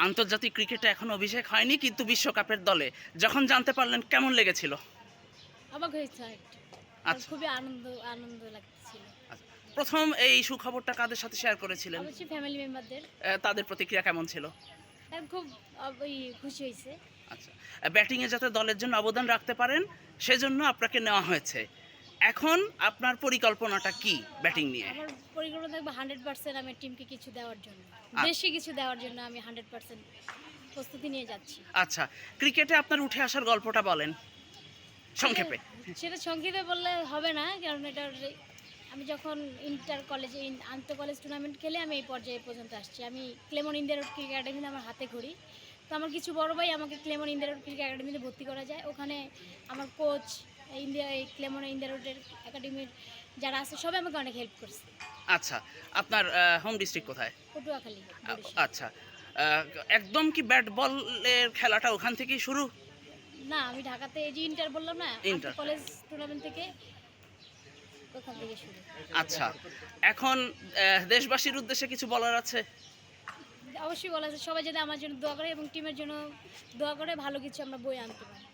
আন্তর্জাতিক ক্রিকেটে এখন অভিষেক হয়নি, কিন্তু বিশ্বকাপের দলে যখন জানতে পারলেন কেমন লেগেছিল? অবাক হয়েছে একটু। আচ্ছা। খুবই আনন্দ আনন্দ লাগতেছিল। আচ্ছা, প্রথম এই সুখবরটা কাদের সাথে শেয়ার করেছিলেন? অবশ্যই ফ্যামিলি মেম্বারদের। তাদের প্রতিক্রিয়া কেমন ছিল? খুব খুশি হয়েছে। আচ্ছা, ব্যাটিংয়ে যাতে দলের জন্য অবদান রাখতে পারেন সেজন্য আপনাকে নেওয়া হয়েছে। এখন আপনার পরিকল্পনাটা কি ব্যাটিং নিয়ে? আমার পরিকল্পনা থাকবে 100% আমার টিমকে কিছু দেওয়ার জন্য। আচ্ছা। দেশে কিছু দেওয়ার জন্য আমি 100% প্রস্তুতি নিয়ে যাচ্ছি। আচ্ছা, ক্রিকেটে আপনার উঠে আসার গল্পটা বলেন সংক্ষেপে। সেটা সংক্ষেপে বললে হবে না, কারণ এটা আমি যখন ইন্টার কলেজে আন্তঃ কলেজ টুর্নামেন্ট খেলে আমি এই পর্যায়ে পর্যন্ত আসছি। আমি ক্লেমন ইন্ডিয়া রোড ক্রিকেট একাডেমিতে আমার হাতে ঘড়ি। তো আমার কিছু বড় ভাই আমাকে ক্লেমন ইন্ডিয়া রোড ক্রিকেট একাডেমিতে ভর্তি করা যায়। ওখানে আমার কোচ এই ক্লেমন ইন্ডিয়া রোডের একাডেমির যারা আছে সবাই আমাকে অনেক হেল্প করছে। আচ্ছা, আপনার হোম ডিস্ট্রিক্ট কোথায়? পটুয়াখালী, বরিশাল। আচ্ছা, একদম কি ব্যাট বলের খেলাটা ওখান থেকেই শুরু? না, আমি ঢাকাতে এই যে ইন্টার বললাম না, ইন্টার। আন্তঃ কলেজ টুর্নামেন্ট থেকে ওখান থেকে শুরু। আচ্ছা, এখন দেশবাসীর উদ্দেশ্যে কিছু বলার আছে? অবশ্যই বলা আছে, সবাই যাতে আমার জন্য দোয়া করে এবং টিমের জন্য দোয়া করে ভালো কিছু আমরা বয়ে আনতে পারি।